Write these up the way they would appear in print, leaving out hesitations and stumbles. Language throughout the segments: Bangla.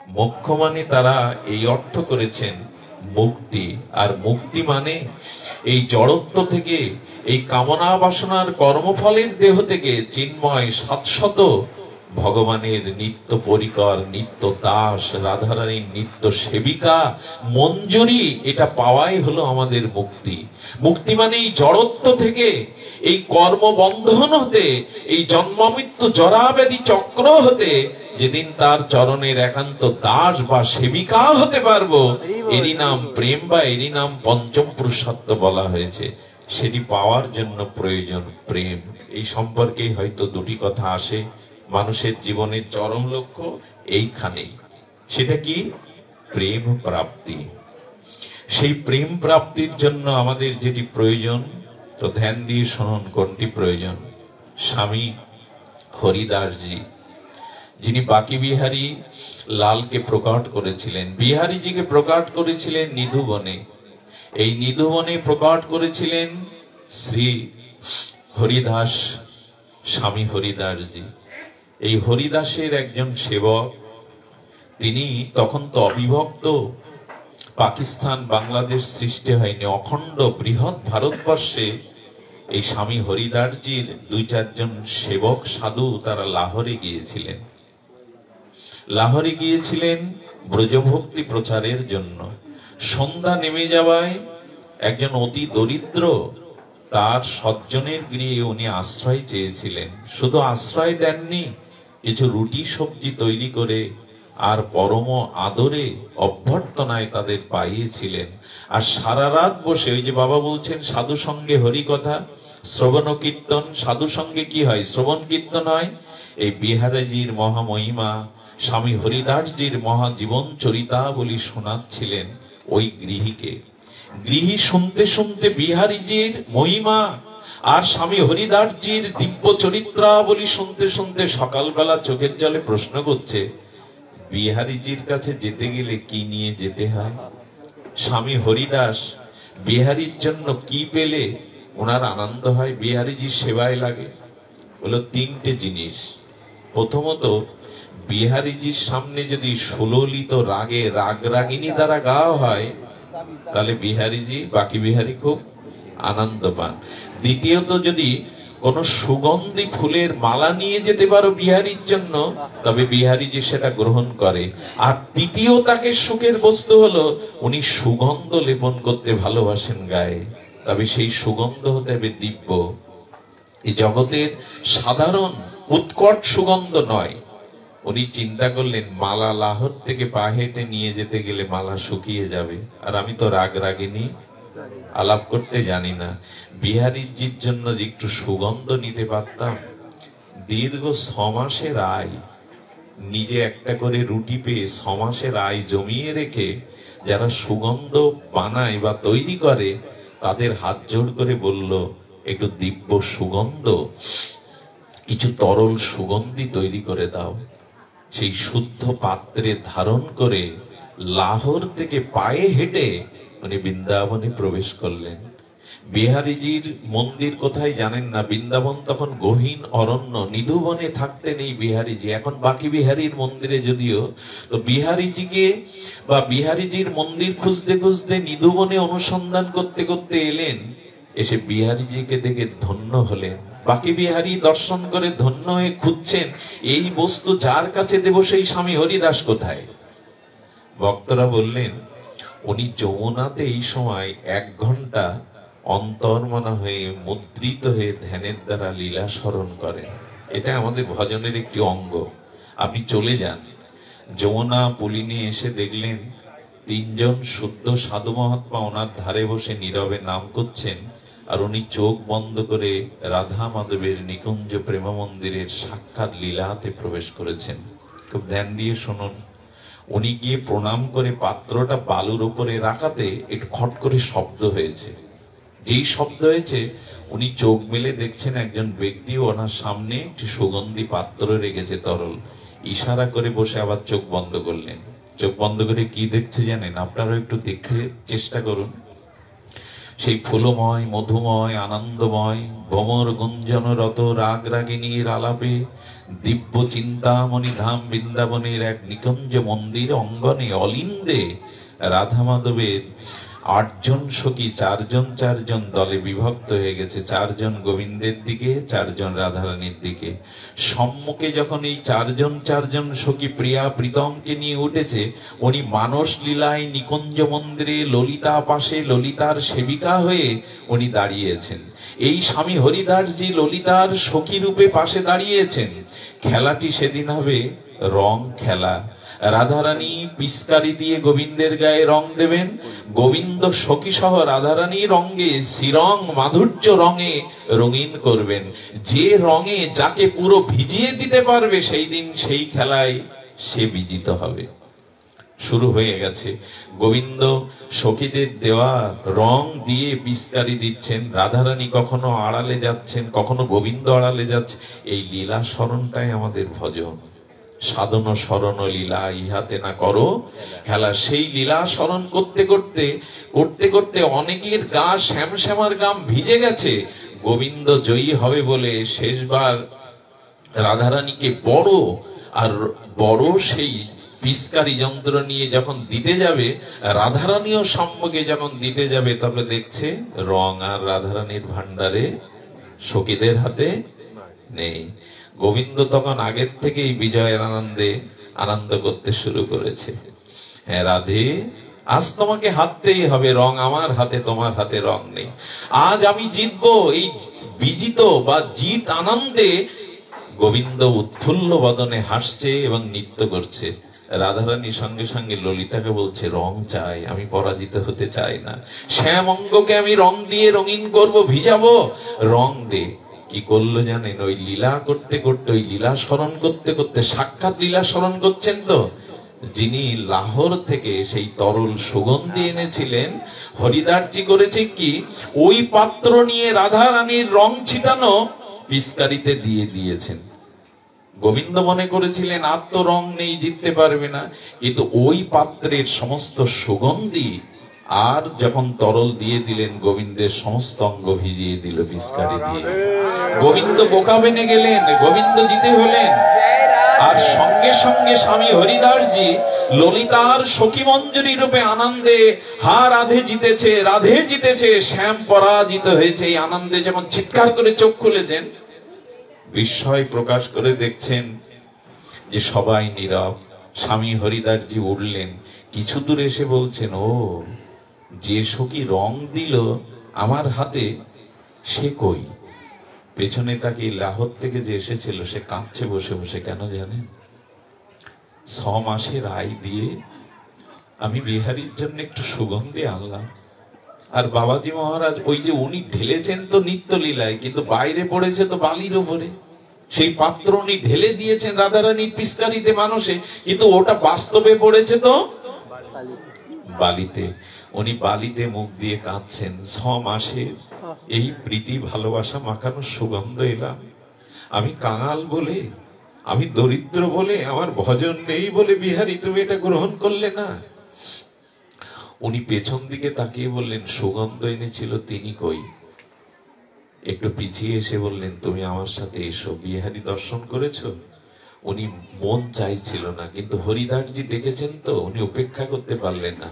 মোক্ষ মানে তারা এই অর্থ করেছেন মুক্তি। আর মুক্তি মানে এই জড়ত্ব থেকে, এই কামনা বাসনার কর্মফলের দেহ থেকে চিন্ময় শাশ্বত ভগবানের নিত্য পরিকর, নিত্য দাস, রাধারানীর নিত্য সেবিকা, মঞ্জুরি, এটা পাওয়াই হলো আমাদের মুক্তি। মুক্তি মানে এই জড়ত্ব থেকে, এই কর্মবন্ধন হতে, এই জন্ম মৃত্যু জরাব্যাধি চক্র হতে যেদিন তার চরণের একান্ত দাস বা সেবিকা হতে পারবো, এরই নাম প্রেম বা এরই নাম পঞ্চম পুরুষার্থ বলা হয়েছে। সেটি পাওয়ার জন্য প্রয়োজন প্রেম। এই সম্পর্কে হয়তো দুটি কথা আসে। মানুষের জীবনের চরম লক্ষ্য এইখানেই। সেটা কি? প্রেম প্রাপ্তি। সেই প্রেম প্রাপ্তির জন্য আমাদের যেটি প্রয়োজন, তো ধ্যান দিয়ে শুনুন কোনটি প্রয়োজন। স্বামী হরিদাসজি, যিনি বাকি বিহারী লালকে প্রকট করেছিলেন, বিহারীজিকে প্রকট করেছিলেন নিধুবনে। এই নিধুবনে প্রকট করেছিলেন শ্রী হরিদাস, স্বামী হরিদাসজি। এই হরিদাসের একজন সেবক, তিনি তখন তো অবিভক্ত পাকিস্তান বাংলাদেশ সৃষ্টি হয়নি, অখণ্ড বৃহৎ ভারতবর্ষে এই স্বামী হরিদাসজির দুই চারজন সেবক সাধু তারা লাহোরে গিয়েছিলেন। লাহোরে গিয়েছিলেন ব্রজভক্তি প্রচারের জন্য। সন্ধ্যা নেমে যাওয়ায় একজন অতি দরিদ্র তার সজ্জনের গৃহে উনি আশ্রয় চেয়েছিলেন। শুধু আশ্রয় দেননি, কিছু রুটি সবজি তৈরি করে আর পরম আদরে অভ্যর্থনায় তাদের পাইয়েছিলেন। আর সারা রাত বসে, ওই যে বাবা বলছেন সাধু সঙ্গে হরি কথা, শ্রবণ কীর্তন, সাধু সঙ্গে কি হয়? শ্রবণ কীর্তন হয়। এই বিহারীজির মহামহিমা, স্বামী হরিদাসজির মহাজীবন চরিতাবলী শোনাচ্ছিলেন ওই গৃহীকে। গৃহী শুনতে শুনতে বিহারীজির মহিমা আর স্বামী হরিদাসজির দিব্য চরিত্রাবলী শুনতে শুনতে সকালবেলা চোখের জলে প্রশ্ন করছে, বিহারীজির কাছে যেতে গেলে কি নিয়ে যেতে হয়? স্বামী হরিদাস বিহারীর জন্য কি পেলে ওনার আনন্দ হয়, বিহারীজির সেবায় লাগে? বলো তিনটে জিনিস। প্রথমত, বিহারীজির সামনে যদি সুললিত রাগে রাগ রাগিনী দ্বারা গাওয়া হয়, তাহলে বিহারীজি, বাকি বিহারী খুব আনন্দ পান। দ্বিতীয়ত, যদি কোন সুগন্ধি ফুলের মালা নিয়ে যেতে পারো বিহারীর জন্য, তবে বিহারীজি সেটা গ্রহণ করে। আর তৃতীয় তাকে সুখের বস্তু হলো, উনি সুগন্ধ লেপন করতে ভালোবাসেন গায়ে, তবে সেই সুগন্ধ হতে হবে দিব্য। এই জগতের সাধারণ উৎকট সুগন্ধ নয়। উনি চিন্তা করলেন মালা লাহোর থেকে পা হেঁটে নিয়ে যেতে গেলে মালা শুকিয়ে যাবে, আর আমি তো রাগ রাগিনী, আলাপ করতে জানি না। বিহারীজির জন্য যে একটু সুগন্ধ নিতে পারতাম। দীর্ঘ 6 মাসের আয়, নিজে একটা করে রুটি পেয়ে 6 মাসের আয় জমিয়ে রেখে যারা সুগন্ধ বানায় বা তৈরি করে, তাদের হাত জোড় করে বলল, একটু দিব্য সুগন্ধ, কিছু তরল সুগন্ধি তৈরি করে দাও। সেই শুদ্ধ পাত্রে ধারণ করে লাহোর থেকে পায়ে হেঁটে উনি বৃন্দাবনে প্রবেশ করলেন। বিহারীজির মন্দির কোথায় জানেন না, বৃন্দাবন তখন গহীন অরণ্য, নিধুবনে থাকতেন এই বিহারীজি। এখন বাকি বিহারীর মন্দিরে যদিও, তো বিহারীজিকে বা বিহারীজির মন্দির খুঁজতে খুঁজতে নিধুবনে অনুসন্ধান করতে করতে এলেন। এসে বিহারীজিকে দেখে ধন্য হলেন। বাকি বিহারী দর্শন করে ধন্য হয়ে খুঁজছেন, এই বস্তু যার কাছে দেব সেই স্বামী হরিদাস কোথায়? ভক্তরা বললেন, উনি যমুনাতে এই সময় 1 ঘন্টা অন্তর্মনা হয়ে মুদ্রিত হয়ে ধ্যানের দ্বারা লীলা স্মরণ করেন। এটা আমাদের ভজনের একটি অঙ্গ। আপনি চলে যান যমুনা পুলিনে, এসে দেখলেন 3 জন শুদ্ধ সাধু মহাত্মা ওনার ধারে বসে নীরবে নাম করছেন, আর উনি চোখ বন্ধ করে রাধা মাধবের নিকুঞ্জ প্রেম মন্দিরের সাক্ষাৎ লীলাতে প্রবেশ করেছেন। খুব ধ্যান দিয়ে শুনুন। উনি গিয়ে প্রণাম করে পাত্রটা বালুর উপরে রাখাতে একটু খট করে শব্দ হয়েছে। যেই শব্দ হয়েছে, উনি চোখ মেলে দেখছেন একজন ব্যক্তি ওনার সামনে একটি সুগন্ধি পাত্র রেখেছে তরল। ইশারা করে বসে আবার চোখ বন্ধ করলেন। চোখ বন্ধ করে কি দেখছে জানেন? আপনারা একটু দেখে চেষ্টা করুন। সেই ফুলময় মধুময় আনন্দময় ভ্রমর গুঞ্জনরত রাগ রাগিনীর আলাপে দিব্য চিন্তামণি ধাম বৃন্দাবনের এক নিকুঞ্জ মন্দির অঙ্গনে অলিন্দে রাধা মাধবের ৮ জন সখী ৪ জন দলে বিভক্ত হয়ে গেছে। ৪ জন গোবিন্দের দিকে, ৪ জন রাধারানীর দিকে। সম্মুখে যখন এই ৪ জন সখী প্রিয়া প্রীতমকে নিয়ে উঠেছে, উনি মানস লীলায় নিকুঞ্জ মন্দিরে ললিতা পাশে ললিতার সেবিকা হয়ে উনি দাঁড়িয়েছেন। এই স্বামী হরিদাসজি ললিতার সখী রূপে পাশে দাঁড়িয়েছেন। খেলাটি সেদিন হবে রং খেলা। রাধারানী পিচকারি দিয়ে গোবিন্দের গায়ে রং দেবেন, গোবিন্দ সখী সহ রাধারানীর রঙে শ্রীরং মাধুর্য রঙে রঙিন করবেন। যে রঙে যাকে পুরো ভিজিয়ে দিতে পারবে সেই দিন সেই খেলায় সে বিজিত হবে। শুরু হয়ে গেছে। গোবিন্দ সখীদের দেওয়া রং দিয়ে পিচকারি দিচ্ছেন। রাধারানী কখনো আড়ালে যাচ্ছেন, কখনো গোবিন্দ আড়ালে যাচ্ছে। এই লীলা স্মরণটাই আমাদের ভজন। সাধন স্মরণ লীলা ইহাতে না করো হেলা। সেই লীলা স্মরণ করতে করতে করতে করতে অনেকের গা শ্যামশ্যামার গাম ভিজে গেছে। গোবিন্দ জয়ী হবে বলে শেষবার রাধারানীকে বড় সেই পিচকারি যন্ত্র নিয়ে যখন দিতে যাবে, রাধারানীও সম্মুখে যখন দিতে যাবে, তবে দেখছে রং আর রাধারানীর ভান্ডারে সখীদের হাতে নেই। গোবিন্দ তখন আগের থেকেই বিজয়ের আনন্দে আনন্দ করতে শুরু করেছে। হ্যাঁ রাধে, আজ তোমাকে হাততেই হবে, রং আমার হাতে, তোমার হাতে রং নেই। আজ আমি জিতবো। এই বিজিত বা জিত আনন্দে গোবিন্দ উৎফুল্ল বদনে হাসছে এবং নৃত্য করছে। রাধারানী সঙ্গে সঙ্গে ললিতাকে বলছে, রং চাই, আমি পরাজিত হতে চাই না। শ্যাম অঙ্গকে আমি রং দিয়ে রঙিন করব, ভিজাবো, রং দে। কি করলো জানেন? ওই লীলা করতে করতে, ওই লীলা স্মরণ করতে করতে, সাক্ষাৎ লীলা স্মরণ করছেন তো, যিনি লাহোর থেকে সেই তরল সুগন্ধি এনেছিলেন, হরিদাসজি করেছে কি, ওই পাত্র নিয়ে রাধা রানীর রং ছিটানো পিচকারিতে দিয়ে দিয়েছেন। গোবিন্দ মনে করেছিলেন আর তো রং নেই, জিততে পারবে না, কিন্তু ওই পাত্রের সমস্ত সুগন্ধি আর যখন তরল দিয়ে দিলেন, গোবিন্দের সমস্ত অঙ্গ ভিজিয়ে দিল পিচকারি দিয়ে। গোবিন্দ বোকা বেনে গেলেন, গোবিন্দ জিতে হলেন। আর সঙ্গে সঙ্গে স্বামী হরিদাসজি ললিতার সখী মঞ্জুরি রূপে আনন্দে, হা রাধে জিতেছে, রাধে জিতেছে, শ্যাম পরাজিত হয়েছে, এই আনন্দে যেমন চিৎকার করে চোখ খুলেছেন, বিস্ময় প্রকাশ করে দেখছেন যে সবাই নীরব। স্বামী হরিদাসজি উঠলেন, কিছু দূর এসে বলছেন, ও যে সখী রং দিল আমার হাতে, সে কই? পেছনে তাকে লাহোর থেকে যে এসেছিল, সে কাঁদছে বসে বসে। কেন জানেন? 6 মাসের আয় দিয়ে আমি বিহারীর জন্য একটু সুগন্ধি আনলাম, আর বাবাজি মহারাজ ওই যে উনি ঢেলেছেন তো নিত্য লীলায়, কিন্তু বাইরে পড়েছে তো বালির উপরে। সেই পাত্র উনি ঢেলে দিয়েছেন রাধারানীর পিচকারিতে মানুষে, কিন্তু ওটা বাস্তবে পড়েছে তো বালিতে। উনি বালিতে মুখ দিয়ে কাঁদছেন, 6 মাসের এই প্রীতি ভালোবাসা মাখানো সুগন্ধ এলাম, আমি কাঙাল বলে, আমি দরিদ্র বলে, আমার ভজন নেই বলে বিহারী তুমি এটা গ্রহণ করলে না। উনি পেছন দিকে তাকিয়ে বললেন, সুগন্ধ এনেছিল তিনি কই? একটু পিছিয়ে এসে বললেন, তুমি আমার সাথে এসো, বিহারী দর্শন করেছো? উনি মন চাইছিল না, কিন্তু হরিদাসজি দেখেছেন তো, উনি উপেক্ষা করতে পারলেন না।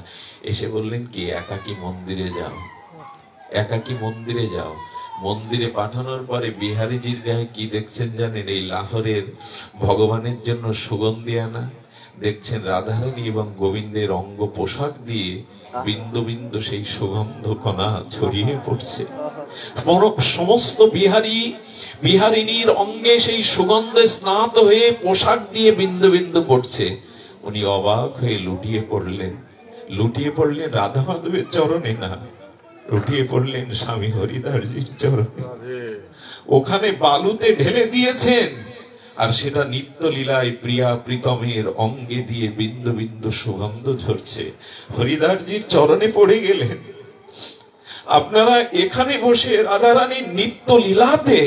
এসে বললেন, কি একাকী মন্দিরে যাও, একাকী মন্দিরে যাও। মন্দিরে পাঠানোর পরে বিহারীজির গায়ে কি দেখছেন জানেন? এই লাহোরের ভগবানের জন্য সুগন্ধি আনা দেখছেন, রাধারানী এবং গোবিন্দের অঙ্গ পোশাক দিয়ে বিন্দু বিন্দু সেই সুগন্ধ কণা ছড়িয়ে পড়ছে। সমস্ত বিহারিনীর অঙ্গে সেই সুগন্ধে স্নাত হয়ে পোশাক দিয়ে বিন্দু বিন্দু পড়ছে। উনি অবাক হয়ে লুটিয়ে পড়লেন রাধা মাধবের চরণে না, লুটিয়ে পড়লেন স্বামী হরিদাসজির চরণে। ওখানে বালুতে ঢেলে দিয়েছেন, আর সেটা নিত্য লীলায় প্রিয়া প্রীতমের অঙ্গে দিয়ে বিন্দু বিন্দু সুগন্ধ ঝরছে। হরিদাসজির চরণে পড়ে গেলেন। আপনারা এখানে বসে রাধারানীর নিত্য লীলাতে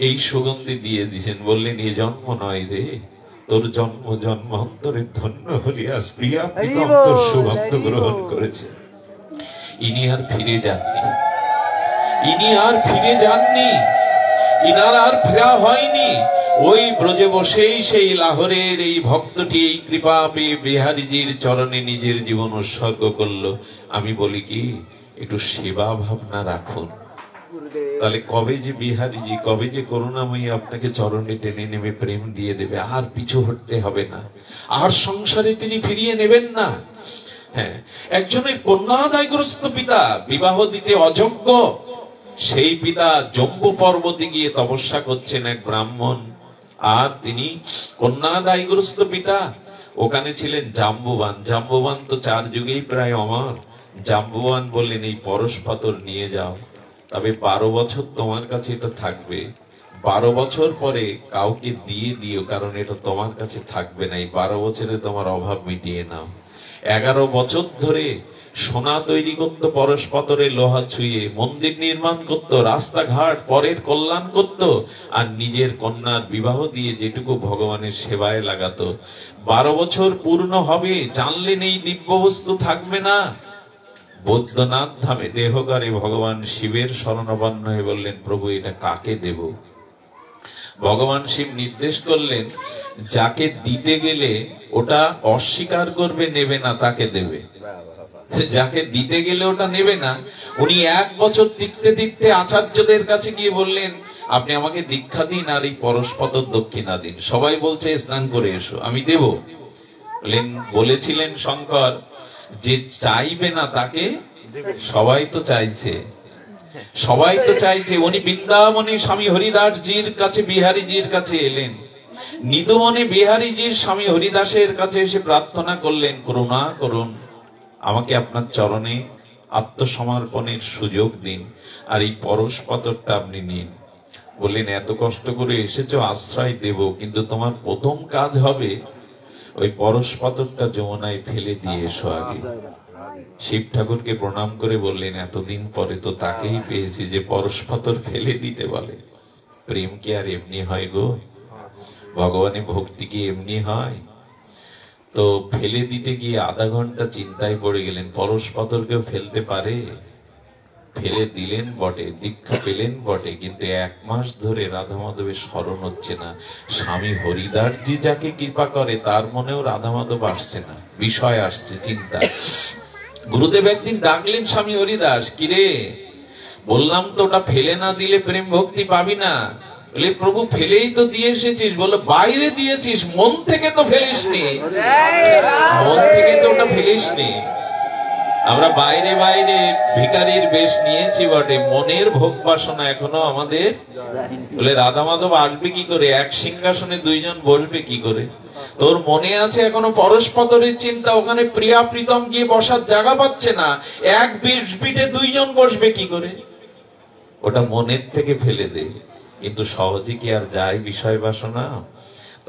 এই সুগন্ধি দিয়ে দিয়েছেন। বললেন, এ জন্ম নয় রে, তোর জন্ম জন্মান্তরে ধন্য হলি, আজ প্রিয়া প্রীতম তোর সুগন্ধ গ্রহণ করেছে। ইনি আর ফিরে যাননি। ইনি আর ফিরে যাননি, ইনার আর ফেরা হয়নি। ওই ব্রজে বসেই সেই লাহোরের এই ভক্তটি এই কৃপা পেয়ে বিহারীজির চরণে নিজের জীবন উৎসর্গ করলো। আমি বলি কি, একটু সেবা ভাবনা রাখুন, তাহলে কবে যে বিহারীজি, কবে যে করুণাময়ী আপনাকে চরণে টেনে নেবে, প্রেম দিয়ে দেবে, আর পিছু হটতে হবে না, আর সংসারে তিনি ফিরিয়ে নেবেন না। হ্যাঁ, একজনের কন্যাদায়গ্রস্ত পিতা, বিবাহ দিতে অযোগ্য, সেই পিতা জম্বু পর্বতে গিয়ে তপস্যা করছেন এক ব্রাহ্মণ, আর তিনি কন্যাদায়গ্রস্ত পিতা। ওখানে ছিলেন জাম্বুবান। জাম্বুবান তো 4 যুগেই প্রায় অমর। জাম্বুবান বললেন, এই পরশ পাথর নিয়ে যাও, তবে 12 বছর তোমার কাছে এটা থাকবে। 12 বছর পরে কাউকে দিয়ে দিও, কারণ এটা তোমার কাছে থাকবে না। এই 12 বছরে তোমার অভাব মিটিয়ে নাও। 11 বছর ধরে সোনা তৈরি করত, পরশ পাথরে লোহা ছুঁয়ে মন্দির নির্মাণ করত, রাস্তাঘাট পরের কল্যাণ করত, আর নিজের কন্যার বিবাহ দিয়ে যেটুকু ভগবানের সেবায় লাগাতো। 12 বছর পূর্ণ হবে, জানলেন এই দিব্য বস্তু থাকবে না। বৈদ্যনাথ ধামে দেহগারে ভগবান শিবের শরণাপন্ন হয়ে বললেন, প্রভু এটা কাকে দেব? ভগবান শিব নির্দেশ করলেন, যাকে দিতে গেলে ওটা অস্বীকার করবে, নেবে না, তাকে দেবে। যাকে দিতে গেলে ওটা নেবে না, উনি 1 বছর টিকতে টিকতে আচার্যদের কাছে গিয়ে বললেন, আপনি আমাকে দীক্ষা দিন আর এই পরশ পাথর দক্ষিণা দিন। সবাই বলছে স্নান করে এসো, আমি দেব। বলেছিলেন শঙ্কর, যে চাইবে না তাকে, সবাই তো চাইছে, সবাই তো চাইছে। উনি বৃন্দাবনে স্বামী হরিদাসজির কাছে, বিহারীজির কাছে এলেন। নিদুমনে বিহারীজির স্বামী হরিদাসের কাছে এসে প্রার্থনা করলেন, করুণা করুন, আমাকে আপনার চরণে আত্মসমর্পণের সুযোগ দিন, আর এই পরশ পাথরটা আপনি নিন। বললেন, এত কষ্ট করে এসেছো, আশ্রয় দেব, কিন্তু তোমার প্রথম কাজ হবে ওই পরশ পাথরটা যমুনায় ফেলে দিয়ে এসো আগে। শিব ঠাকুরকে প্রণাম করে বললেন, এতদিন পরে তো তাকেই পেয়েছি যে পরশ পাথর ফেলে দিতে বলে। প্রেম কি আর এমনি হয় গো? ভগবানের ভক্তি কি এমনি হয়? তো ফেলে দিতে গিয়ে আধা ঘন্টা চিন্তায় পড়ে গেলেন, পরশ পাথরকেও ফেলতে পারে? ফেলে দিলেন বটে, দীক্ষা পেলেন বটে, কিন্তু 1 মাস ধরে রাধা মাধবের স্মরণ হচ্ছে না। স্বামী হরিদাসজি যাকে কৃপা করে, তার মনেও রাধা মাধব আসছে না, বিষয় আসছে, চিন্তা। গুরুদেব একদিন ডাকলেন স্বামী হরিদাস, কিরে, বললাম তো ওটা ফেলে না দিলে প্রেম ভক্তি পাবি না। বলে, প্রভু ফেলেই তো দিয়ে এসেছিস। বলে, বাইরে দিয়েছিস, মন থেকে তো ফেলিসনি, মন থেকে তো ওটা ফেলিসনি। আমরা বাইরে বাইরে ভিখারির বেশ নিয়েছি বটে, মনের ভোগ বাসনা এখনো আমাদের। বলে, রাধা মাধব আসবে কি করে? 1 সিংহাসনে 2 জন বসবে কি করে? তোর মনে আছে এখনো পরশ পাথরের চিন্তা, ওখানে প্রিয়া প্রীতম গিয়ে বসার জায়গা পাচ্ছে না, 1 পিঠে 2 জন বসবে কি করে? ওটা মনের থেকে ফেলে দে। কিন্তু সহজে কি আর যায় বিষয় বাসনা?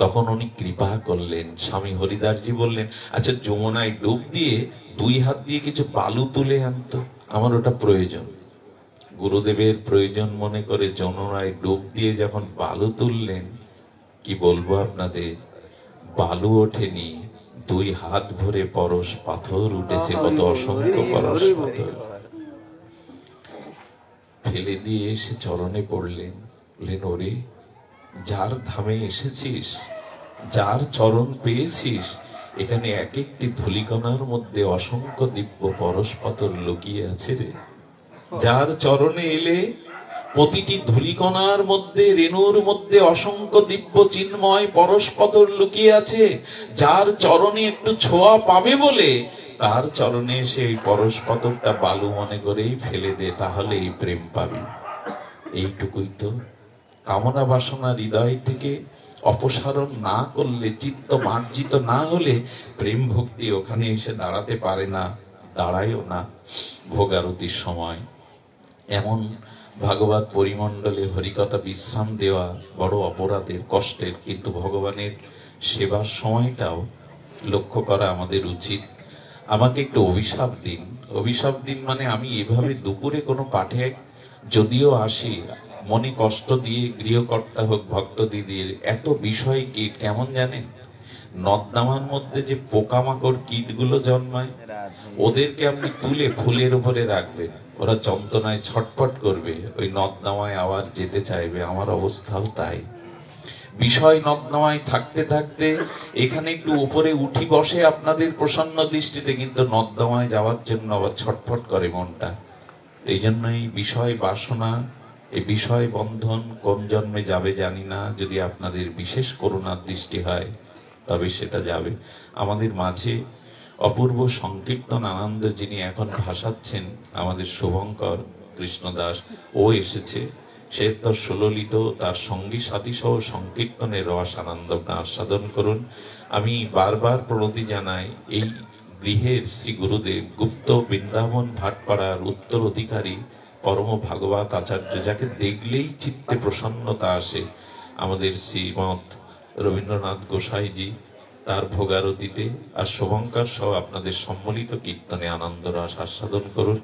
তখন উনি কৃপা করলেন। স্বামী হরিদাসজি বললেন, আচ্ছা যমুনায় ডুব দিয়ে 2 হাত দিয়ে কিছু বালু তুলে আনতো, আমার ওটা প্রয়োজন। গুরুদেবের প্রয়োজন মনে করে যমুনায় ডুব দিয়ে যখন বালু তুললেন, কি বলবো আপনাদের, বালু ওঠেনি, 2 হাত ভরে পরশ পাথর উঠেছে। কত অসংখ্য পরশ পাথর ফেলে দিয়ে এসে চরণে পড়লেন। বললেন, ওরে, যার ধামে এসেছিস, যার চরণ পেয়েছিস, এখানে এক একটি ধূলিকণার মধ্যে অসংখ্য দিব্য পরশ পাথর লুকিয়ে আছে রে। যার চরণে এলে প্রতিটি ধূলিকণার মধ্যে, রেণুর মধ্যে অসংখ্য দিব্য চিন্ময় পরশ পাথর লুকিয়ে আছে। যার চরণে একটু ছোঁয়া পাবে বলে তার চরণে সেই পরশ পাথরটা বালু মনে করেই ফেলে দে, তাহলেই প্রেম পাবি। এইটুকুই তো। কামনা বাসনা হৃদয় থেকে অপসারণ না করলে, চিত্ত মার্জিত না হলে প্রেম ভক্তি ওখানে এসে দাঁড়াতে পারে না, দাঁড়ায়ও না। ভোগারতির সময় এমন ভাগবত পরিমণ্ডলে হরিকথা বিশ্রাম দেওয়া বড় অপরাধের, কষ্টের, কিন্তু ভগবানের সেবার সময়টাও লক্ষ্য করা আমাদের উচিত। আমাকে একটু অভিশাপ দিন। অভিশাপ দিন মানে আমি এভাবে দুপুরে কোনো পাঠে যদিও আসি, মনে কষ্ট দিয়ে, গৃহকর্তা হোক, ভক্ত দিদির এত বিষয় কীট, কেমন জানেন, নর্দমার মধ্যে যে পোকামাকড় কীটগুলো জন্মায়, ওদেরকে আপনি তুলে ফুলের উপরে রাখবেন, ওরা যন্ত্রণায় ছটফট করবে, ওই নদ-নওয়ায় আবার যেতে চাইবে। আমার অবস্থাও তাই। বিষয় নদ-নওয়ায় থাকতে থাকতে এখানে একটু উপরে উঠি বসে আপনাদের প্রসন্ন দৃষ্টিতে, কিন্তু নদ-নওয়ায় যাওয়ার জন্য আবার ছটফট করে মনটা। এই জন্যই বিষয় বাসনা, এই বিষয় বন্ধন কোন জন্মে যাবে জানি না। যদি আপনাদের বিশেষ করুণার দৃষ্টি হয় তবে সেটা যাবে। আমাদের মাঝে অপূর্ব সংকীর্তন আনন্দ যিনি এখন ভাসাচ্ছেন, আমাদের শুভঙ্কর কৃষ্ণদাস, ও এসেছে। সে তো সুললিত, তার সঙ্গী সাথী সহ সংকীর্তনের রস আনন্দ আস্বাদন করুন। আমি বারবার প্রণতি জানাই, এই গৃহের শ্রী গুরুদেব গুপ্ত বৃন্দাবন ভাটপাড়ার উত্তর অধিকারী পরম ভাগবত আচার্য, যাকে দেখলেই চিত্তে প্রসন্নতা আসে, আমাদের শ্রীমৎ রবীন্দ্রনাথ গোসাইজি, তার ভোগারতিতে আর শুভঙ্কর সহ আপনাদের সম্মিলিত কীর্তনে আনন্দ রস আস্বাদন করুন।